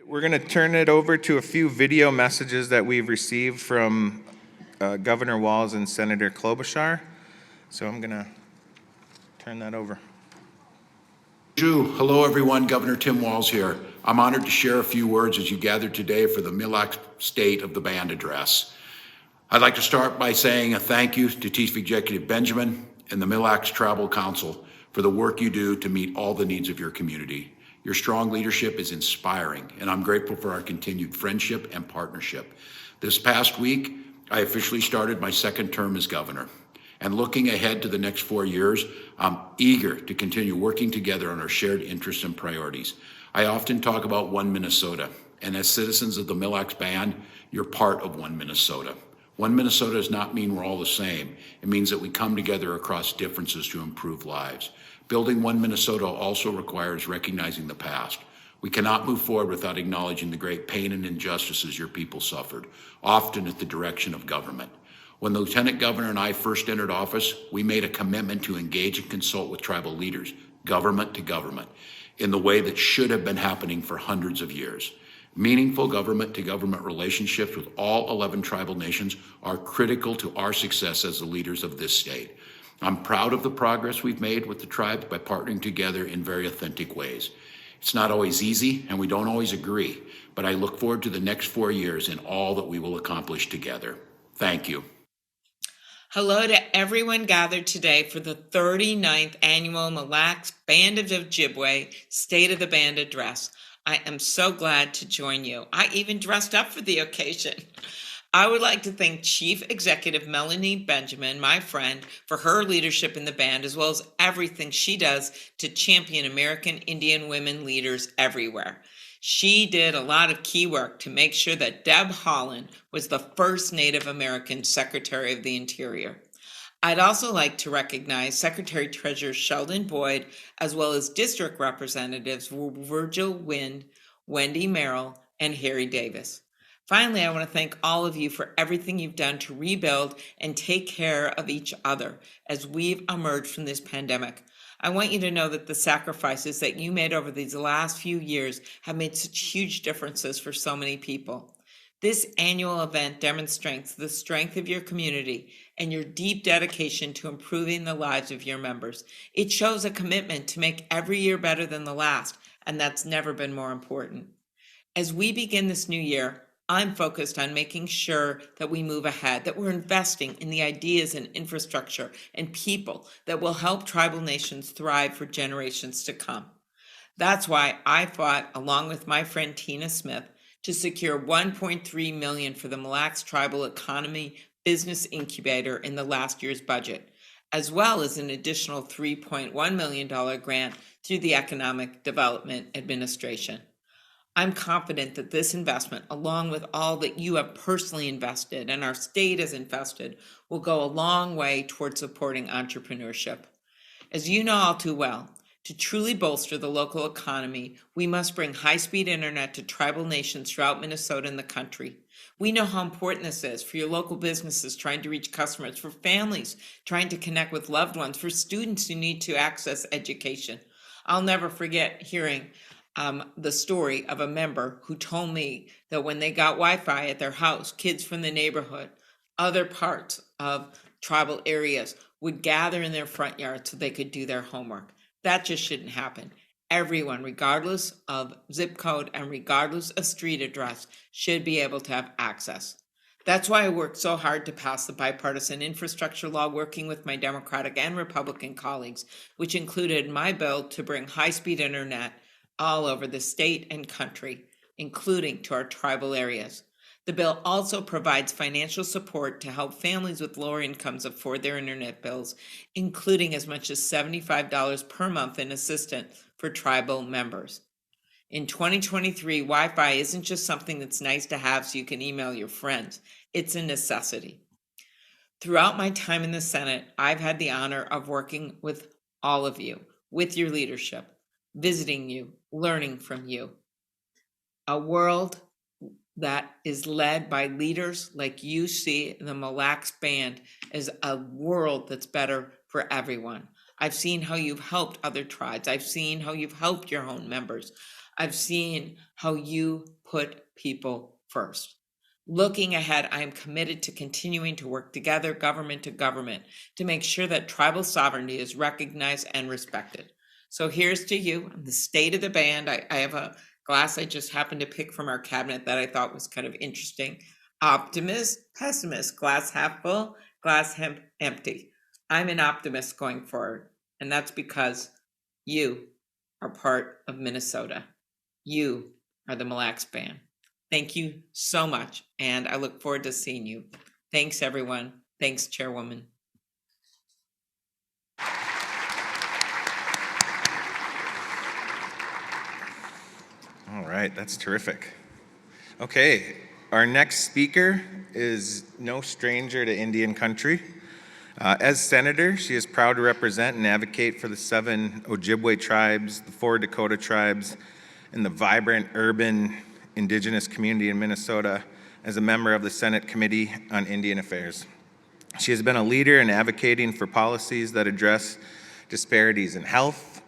We're going to turn it over to a few video messages that we've received from Governor Walz and Senator Klobuchar. So I'm going to turn that over. Hello, everyone. Governor Tim Walz here. I'm honored to share a few words as you gather today for the Mille Lacs State of the Band address. I'd like to start by saying a thank you to Chief Executive Benjamin and the Mille Lacs Tribal Council for the work you do to meet all the needs of your community. Your strong leadership is inspiring, and I'm grateful for our continued friendship and partnership. This past week, I officially started my second term as governor. And looking ahead to the next 4 years, I'm eager to continue working together on our shared interests and priorities. I often talk about One Minnesota, and as citizens of the Mille Lacs Band, you're part of One Minnesota. One Minnesota does not mean we're all the same. It means that we come together across differences to improve lives. Building One Minnesota also requires recognizing the past. We cannot move forward without acknowledging the great pain and injustices your people suffered, often at the direction of government. When the Lieutenant Governor and I first entered office, we made a commitment to engage and consult with tribal leaders, government to government, in the way that should have been happening for hundreds of years. Meaningful government to government relationships with all 11 tribal nations are critical to our success as the leaders of this state. I'm proud of the progress we've made with the tribes by partnering together in very authentic ways. It's not always easy, and we don't always agree, but I look forward to the next 4 years and all that we will accomplish together. Thank you. Hello to everyone gathered today for the 39th Annual Mille Lacs Band of Ojibwe State of the Band Address. I am so glad to join you. I even dressed up for the occasion. I would like to thank Chief Executive Melanie Benjamin, my friend, for her leadership in the band, as well as everything she does to champion American Indian women leaders everywhere. She did a lot of key work to make sure that Deb Haaland was the first Native American Secretary of the Interior. I'd also like to recognize Secretary Treasurer Sheldon Boyd, as well as district representatives Virgil Wind, Wendy Merrill, and Harry Davis. Finally, I want to thank all of you for everything you've done to rebuild and take care of each other as we've emerged from this pandemic. I want you to know that the sacrifices that you made over these last few years have made such huge differences for so many people. This annual event demonstrates the strength of your community and your deep dedication to improving the lives of your members. It shows a commitment to make every year better than the last, and that's never been more important. As we begin this new year, I'm focused on making sure that we move ahead, that we're investing in the ideas and infrastructure and people that will help tribal nations thrive for generations to come. That's why I fought, along with my friend Tina Smith, to secure $1.3 million for the Mille Lacs Tribal Economy Business Incubator in the last year's budget, as well as an additional $3.1 million grant through the Economic Development Administration. I'm confident that this investment, along with all that you have personally invested and our state has invested, will go a long way towards supporting entrepreneurship. As you know all too well, to truly bolster the local economy, we must bring high-speed internet to tribal nations throughout Minnesota and the country. We know how important this is for your local businesses trying to reach customers, for families trying to connect with loved ones, for students who need to access education. I'll never forget hearing the story of a member who told me that when they got Wi-Fi at their house, kids from the neighborhood, other parts of tribal areas would gather in their front yard so they could do their homework. That just shouldn't happen. Everyone, regardless of zip code and regardless of street address, should be able to have access. That's why I worked so hard to pass the bipartisan infrastructure law, working with my Democratic and Republican colleagues, which included my bill to bring high-speed internet all over the state and country, including to our tribal areas. The bill also provides financial support to help families with lower incomes afford their internet bills, including as much as $75 per month in assistance for tribal members. In 2023, Wi-Fi isn't just something that's nice to have so you can email your friends. It's a necessity. Throughout my time in the Senate, I've had the honor of working with all of you, with your leadership, visiting you, learning from you. A world that is led by leaders like you see in the Mille Lacs Band is a world that's better for everyone. I've seen how you've helped other tribes. I've seen how you've helped your own members. I've seen how you put people first. Looking ahead, I am committed to continuing to work together, government to government, to make sure that tribal sovereignty is recognized and respected. So here's to you, the state of the band. I have a glass I just happened to pick from our cabinet that I thought was kind of interesting. Optimist, pessimist, glass half full, glass empty. I'm an optimist going forward, and that's because you are part of Minnesota. You are the Mille Lacs Band. Thank you so much, and I look forward to seeing you. Thanks, everyone. Thanks, Chairwoman. All right, that's terrific. Okay, our next speaker is no stranger to Indian country. As senator, she is proud to represent and advocate for the 7 Ojibwe tribes, the 4 Dakota tribes, and the vibrant urban indigenous community in Minnesota as a member of the Senate Committee on Indian Affairs. She has been a leader in advocating for policies that address disparities in health,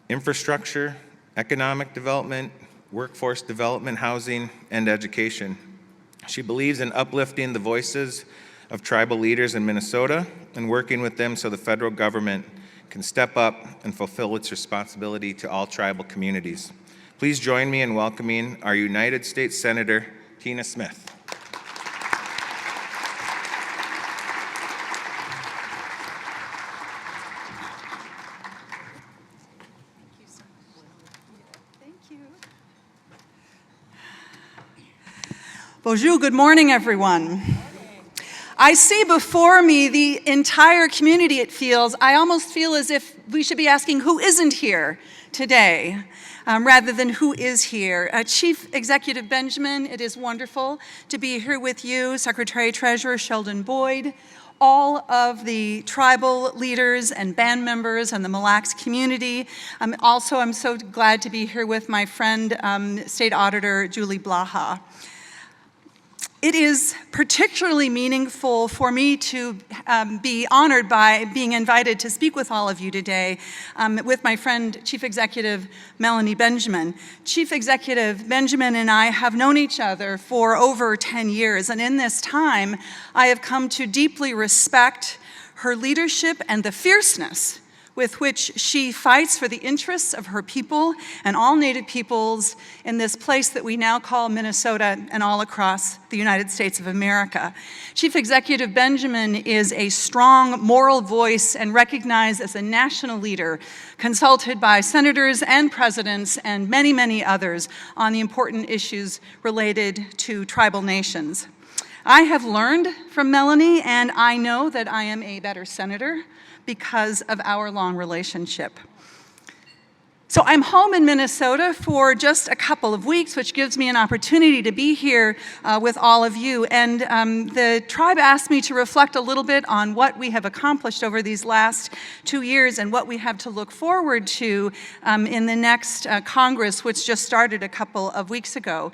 infrastructure, economic development, workforce development, housing, and education. She believes in uplifting the voices of tribal leaders in Minnesota and working with them so the federal government can step up and fulfill its responsibility to all tribal communities. Please join me in welcoming our United States Senator, Tina Smith. Bonjour, good morning, everyone. I see before me the entire community, it feels. I almost feel as if we should be asking who isn't here today, rather than who is here. Chief Executive Benjamin, it is wonderful to be here with you, Secretary-Treasurer Sheldon Boyd, all of the tribal leaders and band members and the Mille Lacs community. I'm so glad to be here with my friend, State Auditor Julie Blaha. It is particularly meaningful for me to be honored by being invited to speak with all of you today with my friend, Chief Executive Melanie Benjamin. Chief Executive Benjamin and I have known each other for over 10 years, and in this time, I have come to deeply respect her leadership and the fierceness with which she fights for the interests of her people and all Native peoples in this place that we now call Minnesota and all across the United States of America. Chief Executive Benjamin is a strong moral voice and recognized as a national leader, consulted by senators and presidents and many, many others on the important issues related to tribal nations. I have learned from Melanie, and I know that I am a better senator because of our long relationship. So I'm home in Minnesota for just a couple of weeks, which gives me an opportunity to be here with all of you. And the tribe asked me to reflect a little bit on what we have accomplished over these last 2 years and what we have to look forward to in the next Congress, which just started a couple of weeks ago.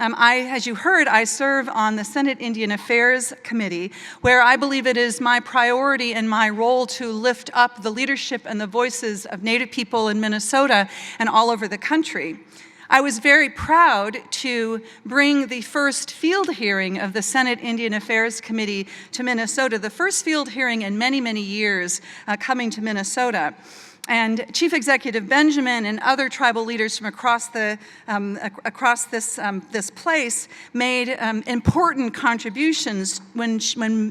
As you heard, I serve on the Senate Indian Affairs Committee, where I believe it is my priority and my role to lift up the leadership and the voices of Native people in Minnesota and all over the country. I was very proud to bring the first field hearing of the Senate Indian Affairs Committee to Minnesota, the first field hearing in many, many years coming to Minnesota. And Chief Executive Benjamin and other tribal leaders from across this place made important contributions when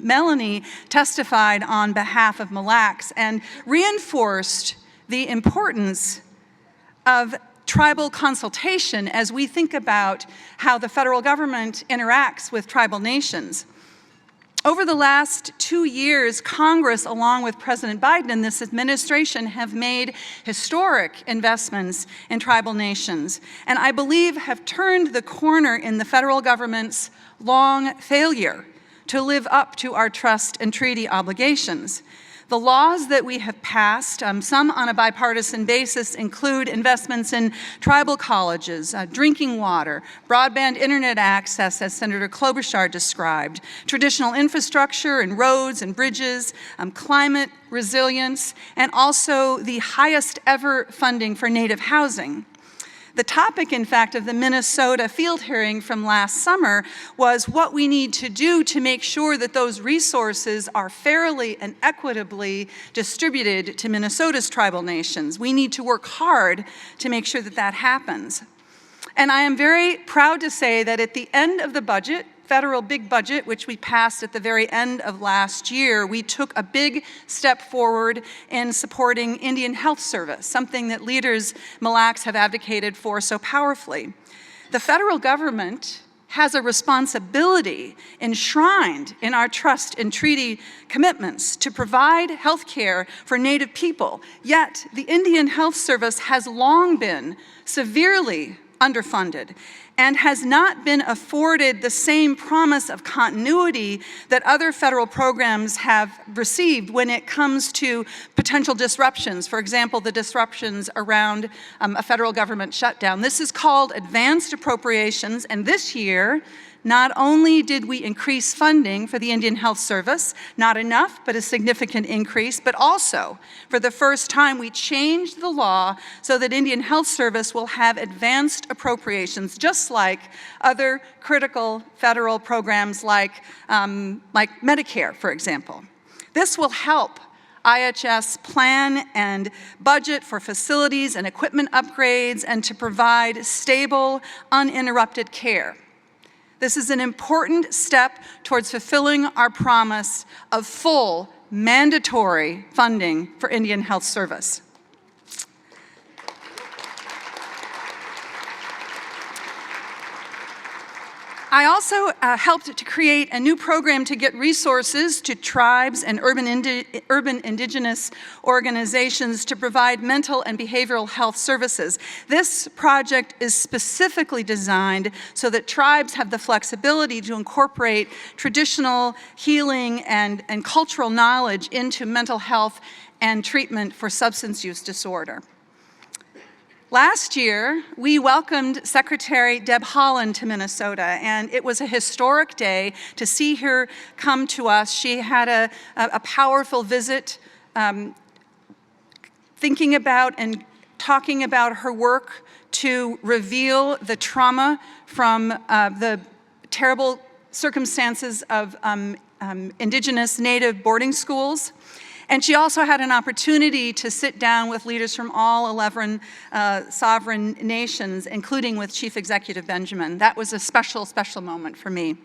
Melanie testified on behalf of Mille Lacs and reinforced the importance of tribal consultation as we think about how the federal government interacts with tribal nations. Over the last 2 years, Congress, along with President Biden and this administration, have made historic investments in tribal nations, and I believe have turned the corner in the federal government's long failure to live up to our trust and treaty obligations. The laws that we have passed, some on a bipartisan basis, include investments in tribal colleges, drinking water, broadband internet access, as Senator Klobuchar described, traditional infrastructure and roads and bridges, climate resilience, and also the highest ever funding for Native housing. The topic, in fact, of the Minnesota field hearing from last summer was what we need to do to make sure that those resources are fairly and equitably distributed to Minnesota's tribal nations. We need to work hard to make sure that that happens. And I am very proud to say that at the end of the budget, federal big budget, which we passed at the very end of last year, we took a big step forward in supporting Indian Health Service, something that leaders Mille Lacs have advocated for so powerfully. The federal government has a responsibility enshrined in our trust and treaty commitments to provide health care for Native people, yet the Indian Health Service has long been severely underfunded and has not been afforded the same promise of continuity that other federal programs have received when it comes to potential disruptions. For example, the disruptions around a federal government shutdown. This is called advanced appropriations, and this year, not only did we increase funding for the Indian Health Service, not enough, but a significant increase, but also, for the first time, we changed the law so that Indian Health Service will have advanced appropriations, just like other critical federal programs like Medicare, for example. This will help IHS plan and budget for facilities and equipment upgrades and to provide stable, uninterrupted care. This is an important step towards fulfilling our promise of full, mandatory funding for Indian Health Service. I also helped to create a new program to get resources to tribes and urban indigenous organizations to provide mental and behavioral health services. This project is specifically designed so that tribes have the flexibility to incorporate traditional healing and cultural knowledge into mental health and treatment for substance use disorder. Last year, we welcomed Secretary Deb Haaland to Minnesota, and it was a historic day to see her come to us. She had a powerful visit, thinking about and talking about her work to reveal the trauma from the terrible circumstances of indigenous Native boarding schools. And she also had an opportunity to sit down with leaders from all 11 sovereign nations, including with Chief Executive Benjamin. That was a special, special moment for me.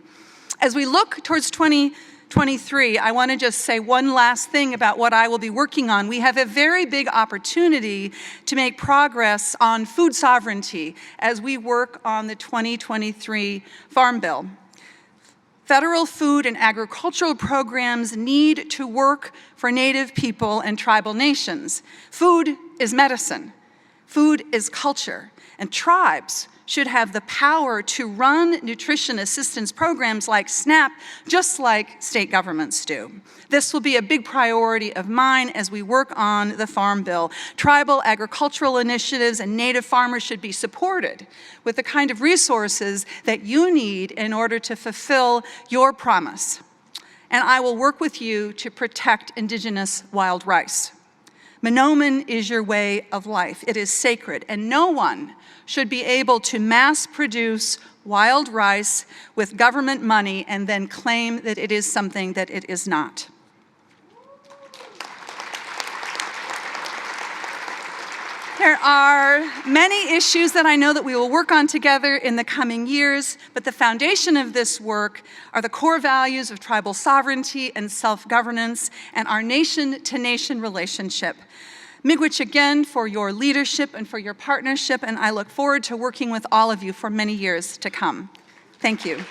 As we look towards 2023, I want to just say one last thing about what I will be working on. We have a very big opportunity to make progress on food sovereignty as we work on the 2023 Farm Bill. Federal food and agricultural programs need to work for Native people and tribal nations. Food is medicine. Food is culture. And tribes should have the power to run nutrition assistance programs like SNAP, just like state governments do. This will be a big priority of mine as we work on the Farm Bill. Tribal agricultural initiatives and Native farmers should be supported with the kind of resources that you need in order to fulfill your promise. And I will work with you to protect indigenous wild rice. Monoman is your way of life. It is sacred, and no one should be able to mass produce wild rice with government money and then claim that it is something that it is not. There are many issues that I know that we will work on together in the coming years, but the foundation of this work are the core values of tribal sovereignty and self-governance and our nation-to-nation relationship. Miigwech again for your leadership and for your partnership, and I look forward to working with all of you for many years to come. Thank you.